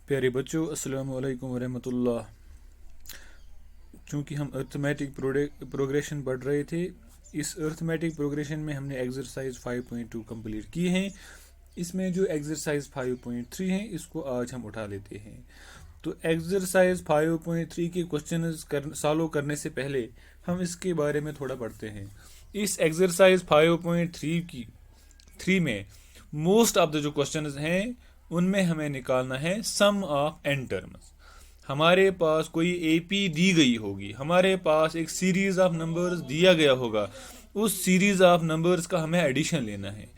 प्यारे बच्चों, अस्सलाम वालेकुम वरहमतुल्लाह। चूँकि हम अर्थमेटिक प्रोग्रेशन पढ़ रहे थे, इस अर्थमेटिक प्रोग्रेशन में हमने एक्सरसाइज 5.2 कंप्लीट की हैं। इसमें जो एक्सरसाइज 5.3 है, इसको आज हम उठा लेते हैं। तो एक्सरसाइज 5.3 के क्वेश्चन सॉल्व करने से पहले हम इसके बारे में थोड़ा पढ़ते हैं। इस एक्सरसाइज 5.3 में मोस्ट ऑफ द जो क्वेश्चन हैं उनमें हमें निकालना है सम ऑफ एन टर्म्स। हमारे पास कोई एपी दी गई होगी, हमारे पास एक सीरीज ऑफ नंबर्स दिया गया होगा, उस सीरीज ऑफ नंबर्स का हमें एडिशन लेना है।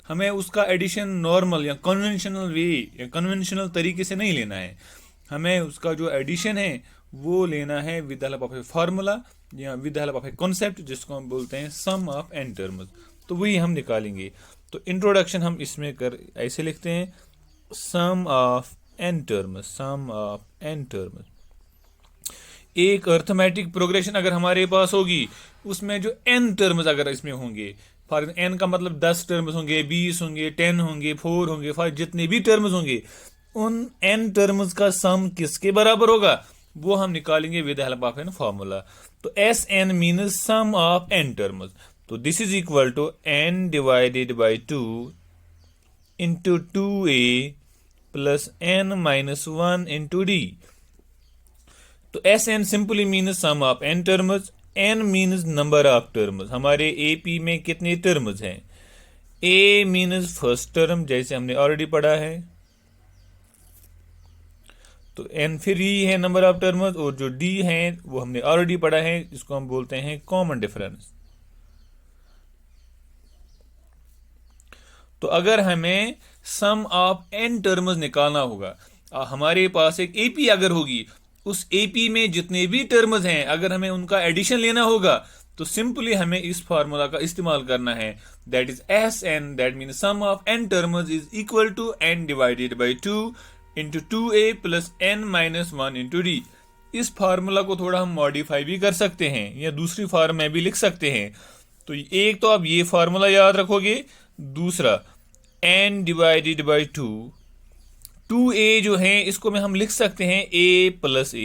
हमें उसका एडिशन नॉर्मल या कन्वेंशनल वे या कन्वेंशनल तरीके से नहीं लेना है। हमें उसका जो एडिशन है वो लेना है with the help of a formula या with the help of a concept, जिसको हम बोलते हैं सम ऑफ एन टर्म्स। तो वही हम निकालेंगे। तो इंट्रोडक्शन हम इसमें कर ऐसे लिखते हैं, sum of N terms, sum of N terms. एक अर्थमेटिक प्रोग्रेशन अगर हमारे पास होगी, उसमें जो एन टर्म्स अगर इसमें होंगे, फॉर एन का मतलब 10 टर्म्स होंगे, 20 होंगे, 10 होंगे, 4 होंगे, 5, जितने भी टर्म्स होंगे, उन एन टर्म्स का सम किसके बराबर होगा वो हम निकालेंगे with help of N formula. तो S N means sum of N terms. तो this is equal to N divided by 2 into 2a plus n minus 1 into d. तो Sn simply means sum of n terms, n means number of terms। हमारे AP में कितने terms हैं? A means first term, जैसे हमने already पढ़ा है, तो n फिर ही है नंबर ऑफ टर्म्स, और जो d है वो हमने ऑलरेडी पढ़ा है, जिसको हम बोलते हैं कॉमन डिफरेंस। तो अगर हमें सम ऑफ एन टर्म्स निकालना होगा, हमारे पास एक एपी अगर होगी, उस एपी में जितने भी टर्म्स हैं अगर हमें उनका एडिशन लेना होगा, तो सिंपली हमें इस फार्मूला का इस्तेमाल करना है, that is S n, that mean sum of N terms is equal to N divided by 2 into 2a plus N minus 1 into d. इस फार्मूला को थोड़ा हम मॉडिफाई भी कर सकते हैं या दूसरी फॉर्म में भी लिख सकते हैं। तो एक तो आप ये फार्मूला याद रखोगे, दूसरा n डिवाइडेड बाई 2a जो है इसको में हम लिख सकते हैं a plus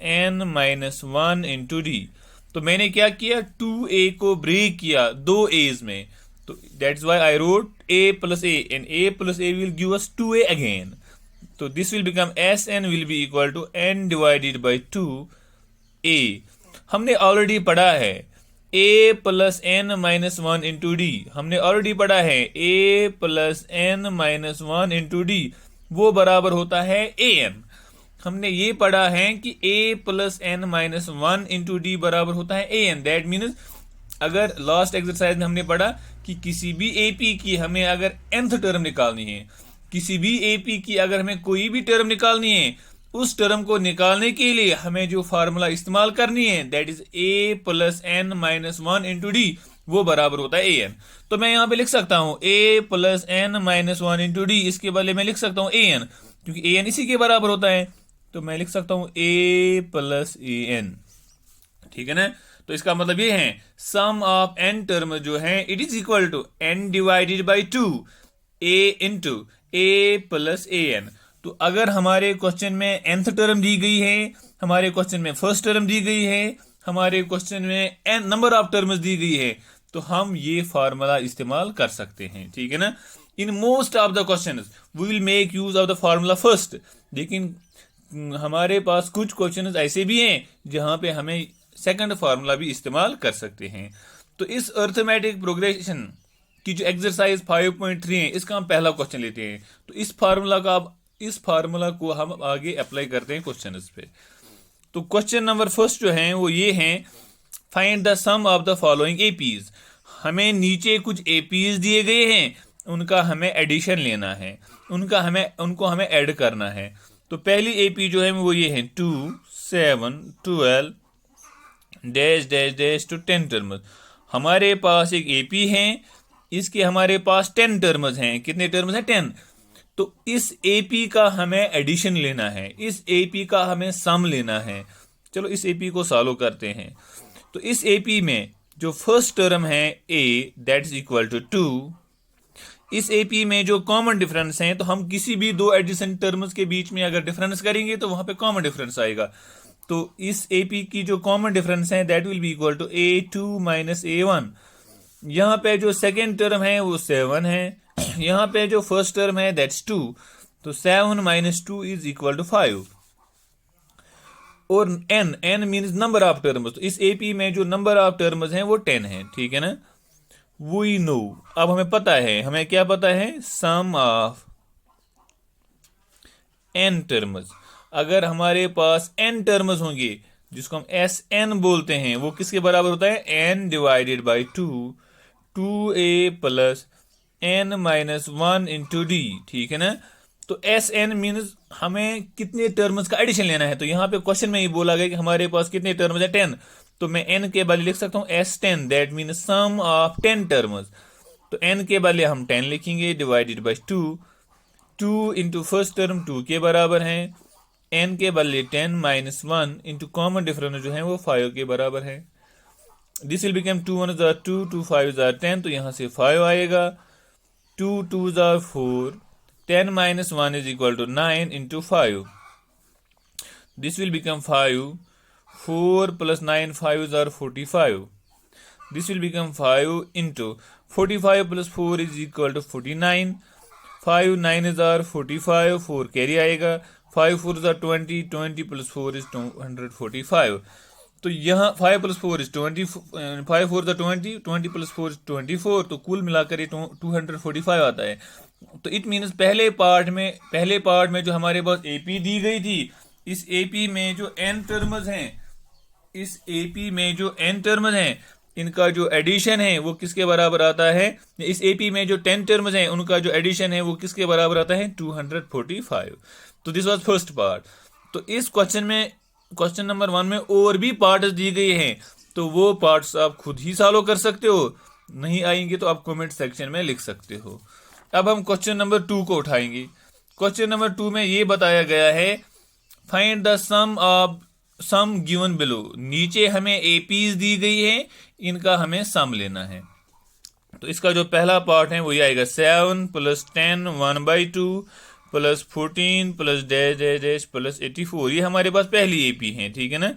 n minus 1 into D. तो मैंने क्या किया, 2a को ब्रेक किया दो a's में, तो that's why I wrote a plus a and a plus a will give us 2a again. तो this will become Sn will be equal to n divided by 2a। हमने already पढ़ा है a plus N minus 1 into D, हमने already पढ़ा है a plus N minus 1 into D वो बराबर होता है an। हमने ये पढ़ा है कि a plus N minus 1 into d बराबर होता है an। दैट मीन्स अगर लास्ट एक्सरसाइज में हमने पढ़ा कि किसी भी एपी की हमें अगर nth टर्म निकालनी है, किसी भी एपी की अगर हमें कोई भी टर्म निकालनी है, उस टर्म को निकालने के लिए हमें जो फार्मूला इस्तेमाल करनी है, that is a plus N minus 1 into D, वो बराबर होता है an। तो मैं यहां पे लिख सकता हूं a plus N minus 1 into d, इसके बदले मैं लिख सकता हूं an, क्योंकि an इसी के बराबर होता है। तो मैं लिख सकता हूं a प्लस an, ठीक है ना। तो इसका मतलब ये है सम ऑफ एन टर्म जो है it is equal to n divided by 2 a into a plus an। तो अगर हमारे क्वेश्चन में nth टर्म दी गई है, हमारे क्वेश्चन में फर्स्ट टर्म दी गई है, हमारे क्वेश्चन में n नंबर ऑफ टर्म्स दी गई है, तो हम ये फार्मूला इस्तेमाल कर सकते हैं, ठीक है ना। In most of the questions we will make use of the formula first, लेकिन हमारे पास कुछ क्वेश्चंस ऐसे भी हैं जहां पे हमें सेकंड फार्मूला भी इस्तेमाल कर सकते हैं। तो इस अर्थमेटिक प्रोग्रेशन की जो एक्सरसाइज 5.3 है, इसका हम पहला क्वेश्चन लेते हैं। तो इस फार्मूला को हम आगे अप्लाई करते हैं क्वेश्चन पे। तो क्वेश्चन नंबर फर्स्ट जो है वो ये है, find the sum of the following APs. हमें नीचे कुछ एपीज दिए गए हैं, उनका हमें एडिशन लेना है, उनको हमें ऐड करना है। तो पहली एपी जो है वो ये है 2 7 12 dash dash dash to 10 terms. हमारे पास एक एपी है, इसके हमारे पास 10 टर्म्स हैं। कितने टर्म्स हैं? 10। तो इस एपी का हमें एडिशन लेना है, इस एपी का हमें सम लेना है। चलो इस एपी को सॉल्व करते हैं। तो इस एपी में जो फर्स्ट टर्म है a, that is equal to 2, इस एपी में जो कॉमन डिफरेंस हैं, तो हम किसी भी दो एडजेसेंट टर्म्स के बीच में अगर डिफरेंस करेंगे तो वहां पे कॉमन डिफरेंस आएगा। तो इस एपी की जो कॉमन डिफरेंस है that will be equal to A2 minus A1। यहाँ पे जो सेकेंड टर्म है वो 7 है, यहाँ पे जो फर्स्ट टर्म है दैट्स 2, तो 7 माइनस 2 इज इक्वल टू 5। और n means number of terms, तो इस एपी में जो नंबर ऑफ टर्म्स हैं वो 10 है, ठीक है ना। वी नो, अब हमें पता है, हमें क्या पता है, सम ऑफ n टर्म्स। अगर हमारे पास n टर्म्स होंगे जिसको हम Sn बोलते हैं, वो किसके बराबर होता है, n divided by 2, 2a plus n minus 1 into D, ठीक है ना। तो Sn मीन्स हमें कितने टर्म्स का एडिशन लेना है। तो यहाँ पे क्वेश्चन में ही बोला गया कि हमारे पास कितने टर्म्स है, 10। तो मैं n के बदले लिख सकता हूँ S10, that means sum of 10 terms. तो n के बदले हम 10 लिखेंगे divided by 2, 2 into first term 2 के बराबर है, n के बदले 10 माइनस 1 इंटू कॉमन डिफरेंस जो है वो 5 के बराबर है। This will become 2 1 jar 2, 2 5 jar 10, तो यहाँ से 5 आएगा, 2 2 jar 4, 10 minus 1 is equal to 9 into 5. This will become 5. 4 plus 9, 5 are 45. This will become 5 into 45 plus 4 is equal to 49. 5 9 is are 45, 4 carry आएगा, 5 4 are 20, 20 plus 4 is 245. तो यहाँ 5 plus 4 is 20, 5 4 the 20, 20 plus 4 is 24, तो कुल मिलाकर ये 245 आता है। तो इट मीन्स पहले पार्ट में जो हमारे पास एपी दी गई थी, इस एपी में जो n टर्म्स हैं, इनका जो एडिशन है वो किसके बराबर आता है, इस एपी में जो 10 टर्म्स हैं उनका जो एडिशन है वो किसके बराबर आता है, 245। तो दिस वाज फर्स्ट पार्ट। तो इस क्वेश्चन नंबर 1 में और भी पार्ट्स दी गई हैं, तो वो पार्ट्स आप खुद ही सॉल्व कर सकते हो, नहीं आएंगे तो आप कमेंट सेक्शन में लिख सकते हो। अब हम क्वेश्चन नंबर 2 को उठाएंगे। क्वेश्चन नंबर 2 में ये बताया गया है, find the sum of sum given below. नीचे हमें एपीज दी गई है, इनका हमें सम लेना है। तो इसका जो पहला पार्ट है वो ये आएगा, 7 plus 10 1/2 plus 14 plus dash dash dash plus 84। ये हमारे पास पहली एपी है, ठीक है ना।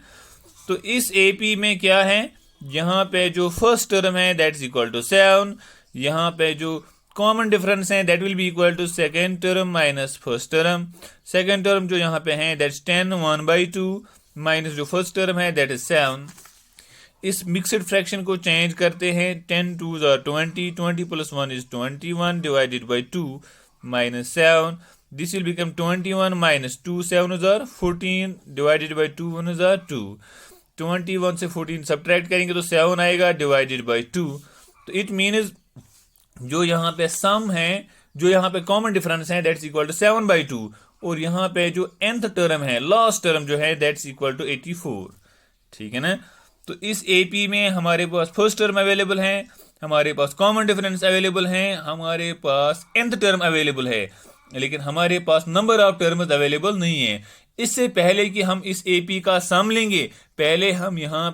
तो इस एपी में क्या है, यहाँ पे जो फर्स्ट टर्म है दैट इज इक्वल टू 7, यहाँ पे जो कॉमन डिफरेंस है that will be equal to second term minus first term. Second term जो यहाँ पे है दैट इज 10 1/2 माइनस जो फर्स्ट टर्म है दैट इज 7। इस मिक्सड फ्रैक्शन को चेंज करते हैं, 10 2 are 20, 20 plus 1 is 21 divided by 2 minus 7. This will become 21 minus 2, 7 are 14 divided by 2 1 are 2. 21 से 14 सब्ट्रैक्ट करेंगे तो 7 आएगा डिवाइडेड बाई 2। तो इट मीन्स जो यहाँ पे सम है, जो यहाँ पे कॉमन डिफरेंस है दैट्स इक्वल टू 7/2, और यहाँ पे जो nth टर्म है, लास्ट टर्म जो है दैट्स इक्वल टू 84, ठीक है ना। तो इस एपी में हमारे पास फर्स्ट टर्म अवेलेबल है, हमारे पास कॉमन डिफरेंस अवेलेबल है, हमारे पास nth टर्म अवेलेबल है, लेकिन हमारे पास नंबर ऑफ टर्म्स अवेलेबल नहीं है। इससे पहले कि हम इस एपी का सम लेंगे, पहले हम यहाँ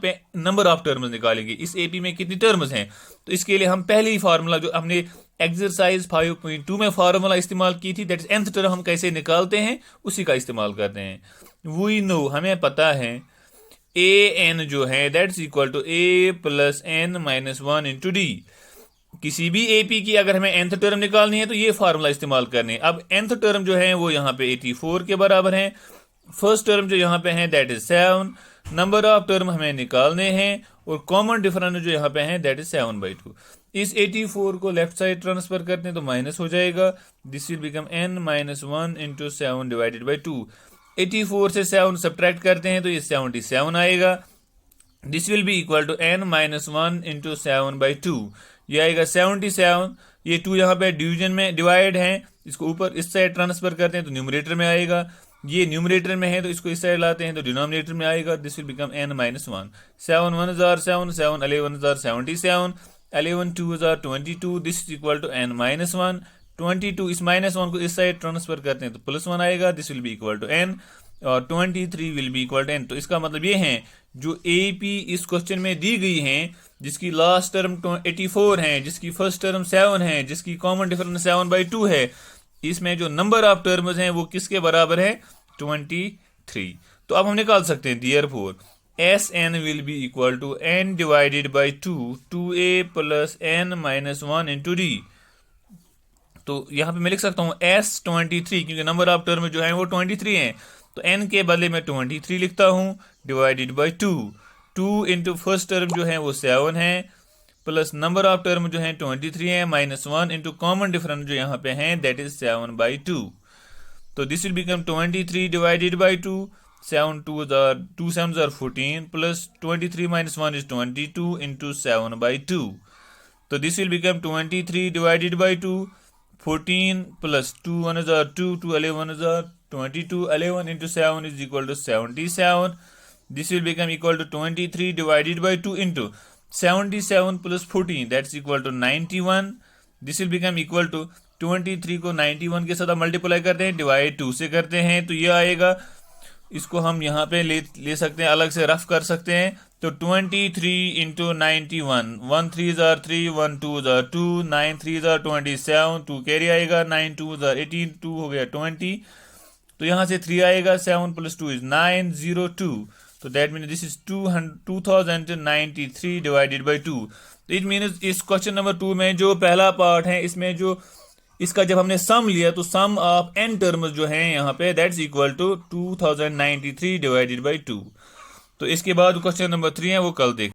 पे नंबर ऑफ टर्म्स निकालेंगे। इस एपी में कितनी टर्म्स हैं, तो इसके लिए हम पहले ही फार्मूला जो हमने एक्सरसाइज 5.2 में फार्मूला इस्तेमाल की थी, दैट इज nth टर्म हम कैसे निकालते हैं उसी का इस्तेमाल करते हैं। वी नो, हमें पता है an जो है that's equal to a plus n minus 1 into d. किसी भी एपी की अगर हमें nth टर्म निकालनी है तो ये फार्मूला इस्तेमाल करने। अब nth टर्म जो है वो यहाँ पे 84 के बराबर है, फर्स्ट टर्म जो यहाँ पे है that is 7, number of term हमें निकालने हैं, और कॉमन डिफरेंस जो यहाँ पे है दैट इज 7/2। इस 84 को लेफ्ट साइड ट्रांसफर करते हैं तो माइनस हो जाएगा, this will become n minus 1 into 7 divided by 2। 84 से 7 सब्ट्रैक्ट करते हैं तो ये 77 आएगा, this will be equal to n minus 1 into 7/2। ये आएगा 77, ये 2 यहाँ पे डिवीजन में डिवाइड है, इसको ऊपर इस साइड ट्रांसफर करते हैं तो न्यूमरेटर में आएगा, ये न्यूमरेटर में है तो इसको इस साइड लाते हैं तो डिनोमिनेटर में आएगा, this will become n minus 1। 7 1 are 7, 7 11 are 77, 11 2 are 22, this is equal to n minus 1। 22 इस माइनस 1 को इस साइड ट्रांसफर करते हैं तो प्लस 1 आएगा, this will be equal to n। और 23 will be equal to n। तो इसका मतलब ये है जो AP इस क्वेश्चन में दी गई है, जिसकी लास्ट टर्म 84 है, जिसकी फर्स्ट टर्म 7 है, जिसकी कॉमन डिफरेंस 7/2 है, इसमें जो नंबर ऑफ टर्म्स हैं वो किसके बराबर है? 23। तो अब हम निकाल सकते हैं therefore Sn will be equal to n divided by 2a plus n minus 1 into d। तो यहाँ पे मैं लिख सकता हूँ S23, क्योंकि नंबर ऑफ टर्म जो है वो 23 हैं, तो n के बदले में 23 लिखता हूँ divided by 2 into first term जो है वो 7 है, प्लस नंबर ऑफ टर्म जो है 23 है, माइनस 1 इंटू कॉमन डिफरेंस जो यहाँ पे है दैट इज 7/2। तो this will become 23 divided by 2, 2 7s are 14 plus 23 minus 1 is 22 into 7/2। तो this will become 23 divided by 2, 14 plus 2 1s are 2, 2 11s are 22, 11 into 7 is equal to 77। This will become equal to 23 divided by 2 into 77 plus 14 that's equal to 91। This will become equal to 23 को 91 के साथ multiply करते हैं, divide 2 से करते हैं, तो ये आएगा। इसको हम यहाँ पे ले सकते हैं, अलग से रफ कर सकते हैं। तो 23 into 91, 1 3s are 3, 1 2s are 2, 9 3s are 27, 2 carry आएगा, 9 2s are 18, 2 हो गया 20। तो यहाँ से 3 आएगा, 7 plus 2 is 9, 0 2। तो that mean this is 2093 divided by 2। तो इट मीन इस क्वेश्चन नंबर 2 में जो पहला पार्ट है, इसमें जो इसका जब हमने सम लिया तो सम ऑफ n टर्म्स जो है यहाँ पे that's equal to 2093 divided by 2। तो इसके बाद क्वेश्चन नंबर 3 है वो कल देख